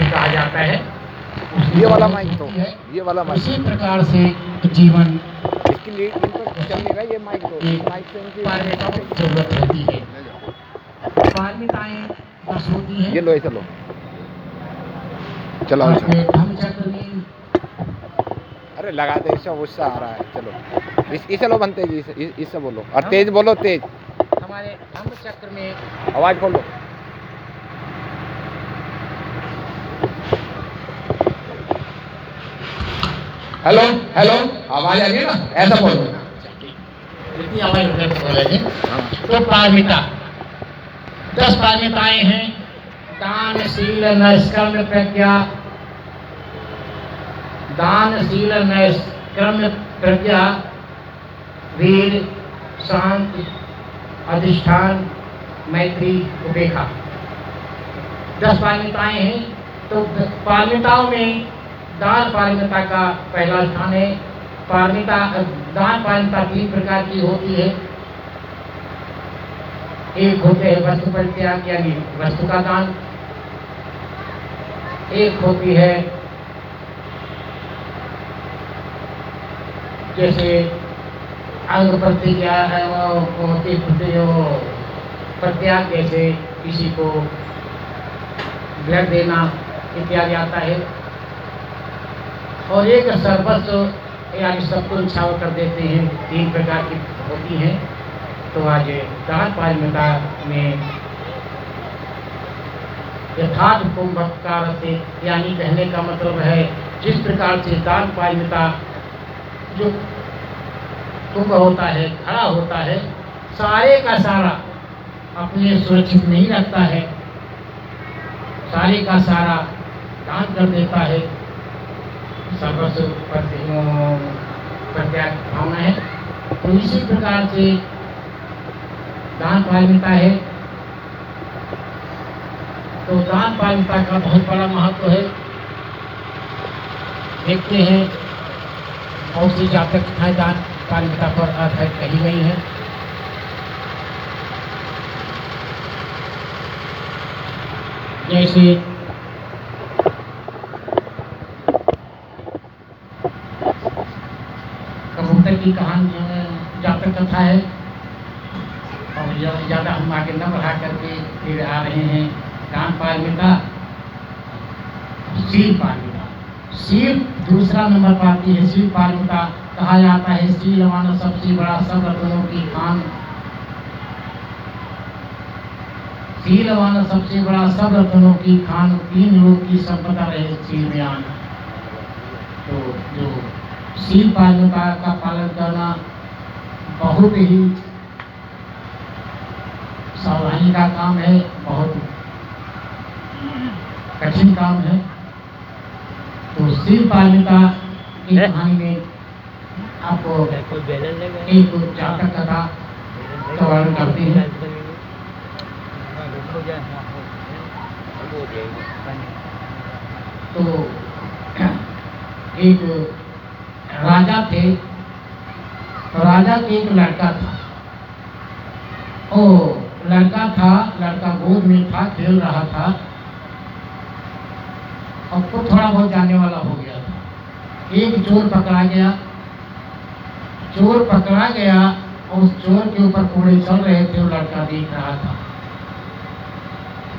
कहा जाता है। ये वाला माइक तो है ये वाला माइक उसी प्रकार से जीवन इसकी लीड इन पर चल नहीं रहा ये माइक तो माइक से इनकी पारमिता की जरूरत रहती है। पारमिताएं 10 होती हैं। ये लो ऐसे लो चलाओ इसे। धर्म चक्र में अरे लगा दे इससे गुस्सा आ रहा है। चलो इसे लो बनते जी इससे बोलो और तेज बोलो तेज। हमारे धर्म चक्र में आवाज खोलो। हेलो हेलो आवाज आ गई ना ऐसा बोलो। इतनी आवाज बोलेंगे तो पारमिता 10 पारमिताएं हैं। दान शील नैष्कर्म प्रज्ञा। दान शील नैष्कर्म प्रज्ञा वीर शांति अधिष्ठान मैत्री उपेक्षा 10 पारमिताएं हैं। तो पारमिताओं में दान पारमिता का पहला स्थान है। पारमिता दान पारमिता 3 प्रकार की होती है। एक होते हैं वस्तु परित्याग यानी वस्तु का दान। एक होती है जैसे अंग प्रत्याग जैसे किसी को ब्लड देना इत्यादि आता है। और एक सर्वस्व यानी सब कुछ न्यौछावर कर देते हैं। 3 प्रकार की होती हैं। तो आज दान पारमिता में यथार्थ कुंभकार से यानी कहने का मतलब है जिस प्रकार से दान पारमिता जो कुंभ होता है खड़ा होता है सारे का सारा अपने सुरक्षित नहीं रखता है। सारे का सारा दान कर देता है। सर्वस्व प्रत्याग भावना है। तो इसी प्रकार से दान पारमिता है। तो दान पारमिता का बहुत बड़ा महत्व है। देखते हैं बहुत सी जातक कथाएं दान पारमिता पर आधारित कही गई है। जैसे कबूतर की कहानी जातक कथा है। और ज़्यादा हम आगे न बढ़ा करके फिर आ रहे हैं दान पारमिता शील पारमिता। शील दूसरा नंबर पर आती है। शील पारमिता कहा जाता है शीलवान सबसे बड़ा सब रत्नों की खान। शीलवान सबसे बड़ा सब रत्नों की खान 3 लोग की संपदा रहे शील में आना। तो जो शील पारमिता का पालन करना बहुत ही सावधानी का काम है। बहुत कठिन काम है। तो शील पारमिता की कहानी में आपको एक जातक कथा का वर्णन करते हैं। तो एक राजा थे। तो राजा के एक लड़का था। लड़का गोद में था खेल रहा था। और खुद थोड़ा बहुत जाने वाला हो गया था। एक चोर पकड़ा गया। और उस चोर के ऊपर कोड़े चल रहे थे। वो लड़का देख रहा था।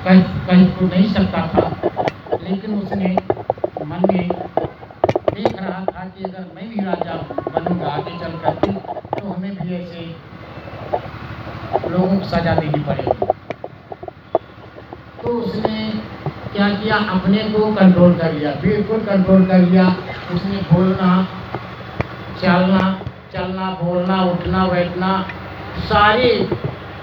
कहीं तो नहीं सकता था लेकिन उसने मन में देख रहा था कि अगर मैं भी राजा बनूंगा आगे चल करके तो हमें भी ऐसे लोगों को सजा देनी पड़ेगी। तो उसने क्या किया अपने को कंट्रोल कर लिया। बिल्कुल कंट्रोल कर लिया। उसने चलना बोलना उठना बैठना सारी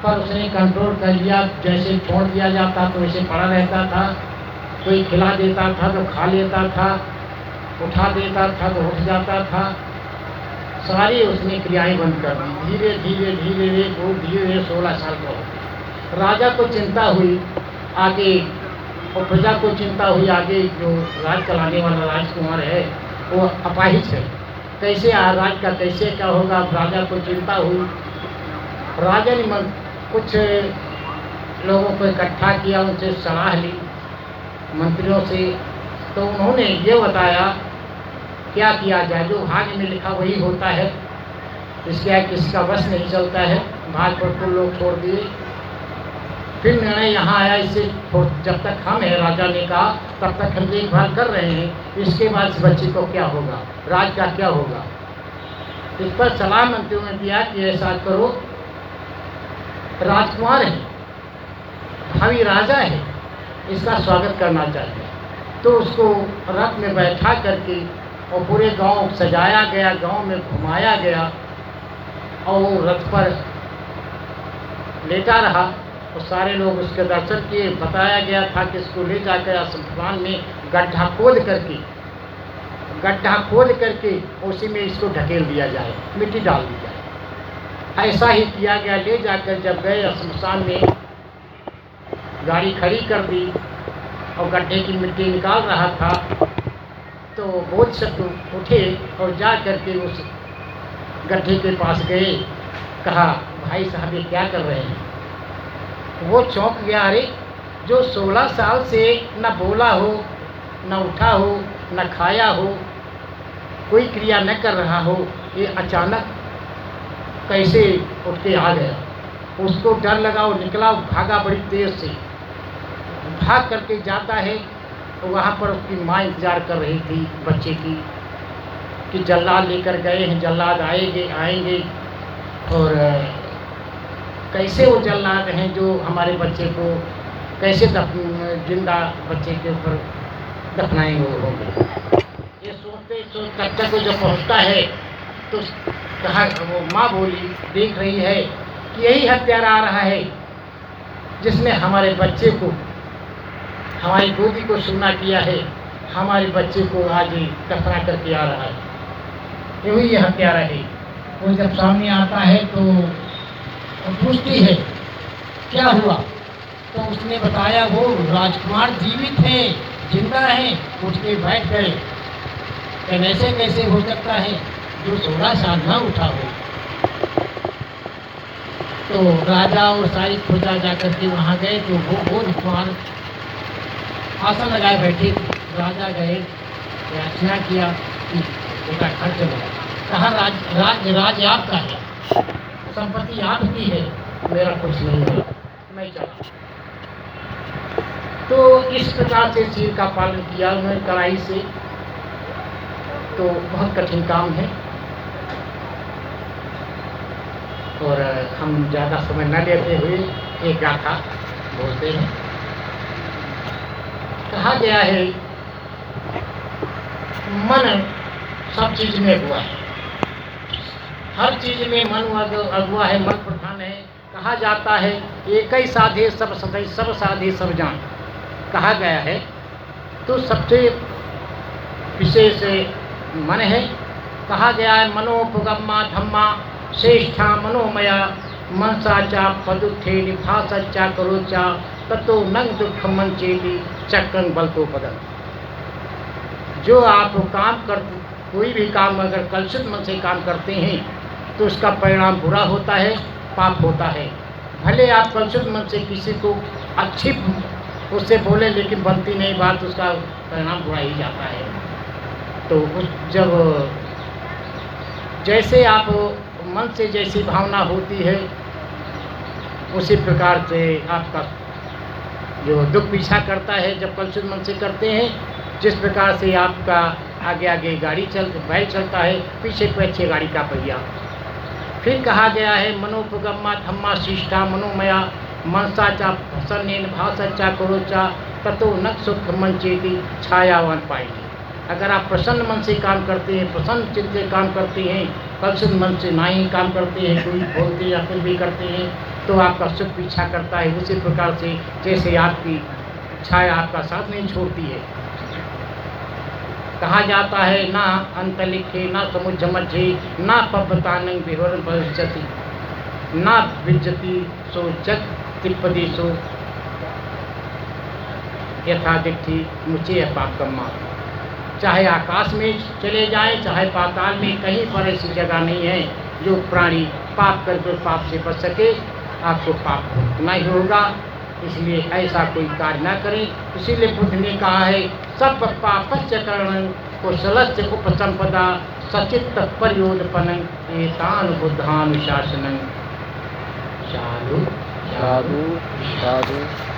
पर उसने कंट्रोल कर लिया। जैसे छोड़ दिया जाता तो वैसे पड़ा रहता था। कोई खिला देता था तो खा लेता था। उठा देता था तो उठ जाता था। सारी उसने क्रियाएं बंद कर दी। धीरे धीरे वो धीरे 16 साल का हो गया। राजा को चिंता हुई आगे और प्रजा को चिंता हुई आगे जो राज चलाने वाला राजकुमार है वो अपाहिज है। कैसे राज का कैसे क्या होगा। राजा को चिंता हुई। राजा ने कुछ लोगों को इकट्ठा किया। उनसे सलाह ली मंत्रियों से तो उन्होंने ये बताया क्या किया जाए, जो भाग्य में लिखा वही होता है, इसलिए किसका बस नहीं चलता है, भाग पर कुल लोग छोड़ दिए। फिर निर्णय यहाँ आया, इससे जब तक हम हैं, राजा ने कहा, तब तक हम देखभाल कर रहे हैं, इसके बाद इस बच्चे को क्या होगा, राज का क्या होगा। इस पर सलाह मंत्रियों ने दिया कि ऐसा करो, राजकुमार है, भावी राजा है, इसका स्वागत करना चाहिए। तो उसको रथ में बैठा करके और पूरे गांव सजाया गया, गांव में घुमाया गया और वो रथ पर लेटा रहा और सारे लोग उसके दर्शन किए। बताया गया था कि इसको ले जाकर शमशान में गड्ढा खोद करके उसी में इसको ढकेल दिया जाए, मिट्टी डाल दी जाए। ऐसा ही किया गया। ले जाकर जब गए शमशान में, गाड़ी खड़ी कर दी और गड्ढे की मिट्टी निकाल रहा था, तो बोधसत्व उठे और जा करके उस गड्ढे के पास गए। कहा, भाई साहब ये क्या कर रहे हैं? वो चौंक गया, अरे जो 16 साल से न बोला हो, न उठा हो, न खाया हो, कोई क्रिया न कर रहा हो, ये अचानक कैसे उठ के आ गया? उसको डर लगा और निकला, भागा बड़ी तेज से। भाग करके जाता है तो वहाँ पर उसकी माँ इंतज़ार कर रही थी बच्चे की कि जल्लाद लेकर गए हैं, जल्लाद आएंगे और कैसे वो जल्लाद हैं जो हमारे बच्चे को कैसे जिंदा बच्चे के ऊपर दफनाएंगे वो होंगे। ये सोचते तक को जब पहुँचता है तो कहा, वो माँ बोली, देख रही है कि यही हत्यारा आ रहा है जिसने हमारे बच्चे को, हमारी गोदी को सूना किया है, हमारे बच्चे को आज दफना करके आ रहा है, यही ये हत्यारा है। वो जब सामने आता है तो पूछती है क्या हुआ, तो उसने बताया वो राजकुमार जीवित है, जिंदा है। उठ के बैठ गए, ऐसे कैसे हो सकता है जो 16 साल न उठा हो। तो राजा और सारी प्रजा जाकर के वहाँ गए तो वो राजकुमार आसन लगाए बैठे। राजा गए, याचना किया कि बेटा घर चलो। कहा, राज आपका है, संपत्ति आपकी है, मेरा कुछ नहीं है, मैं चला। तो इस प्रकार से शील का पालन किया उन्होंने कड़ाई से। तो बहुत कठिन काम है और हम ज़्यादा समय न लेते हुए एक गाथा बोलते हैं। कहा गया है, मन सब चीज में हुआ है, हर चीज में मन अगुआ है, मन प्रधान है। कहा जाता है, एक ही साधे सब सधे, सब साधे सब जान, कहा गया है। तो सबसे विशेष मन है। कहा गया है, मनोपगम्मा धम्मा श्रेष्ठा मनोमया मनसा चा पदुत्थे निभासा करोचा ततो नंग दुख मन चेती चक्रं बलतो पदन। जो आप काम कर, कोई भी काम अगर कलुषित मन से काम करते हैं तो उसका परिणाम बुरा होता है, पाप होता है। भले आप कलुषित मन से किसी को अच्छी उससे बोले, लेकिन बनती नहीं बात, उसका परिणाम बुरा ही जाता है। तो जब जैसे आप मन से जैसी भावना होती है उसी प्रकार से आपका जो दुख पीछा करता है। जब कलुषित मन से करते हैं, जिस प्रकार से आपका आगे आगे गाड़ी बैल चलता है, पीछे पीछे गाड़ी का पहिया। फिर कहा गया है, मनोपगम्मा धम्मा शिष्टा मनोमया मनसा चा प्रसन्न भाषा करोचा ततो न सुख मन चेती छायावान पाएंगे। अगर आप प्रसन्न मन से काम करते हैं, प्रसन्न चित्त से काम करते हैं, कलुषित मन से ना ही काम करते हैं, कोई बोलते या कुछ भी करते हैं, तो आपका सुख पीछा करता है। उसी प्रकार से जैसे आपकी छाया आपका साथ नहीं छोड़ती है। कहा जाता है, ना अंतलिखे ना समुझ मझे ना पब्बतानंग विहरन भविष्यति ना विज्जति सो जग तिप्पदी सो यथा दिखती मुझे पाप कम्मा। चाहे आकाश में चले जाएं, चाहे पाताल में, कहीं पर ऐसी जगह नहीं है जो प्राणी पाप करके पाप से बच सके। आपको पाप नहीं होगा इसलिए ऐसा कोई कार्य न करें। इसीलिए बुद्ध ने कहा है सब पापस्य करणं कुशलस्य उपसंपदा सचित्त पर्योदपनं एतान बुद्धानुशासनं। साधु साधु साधु।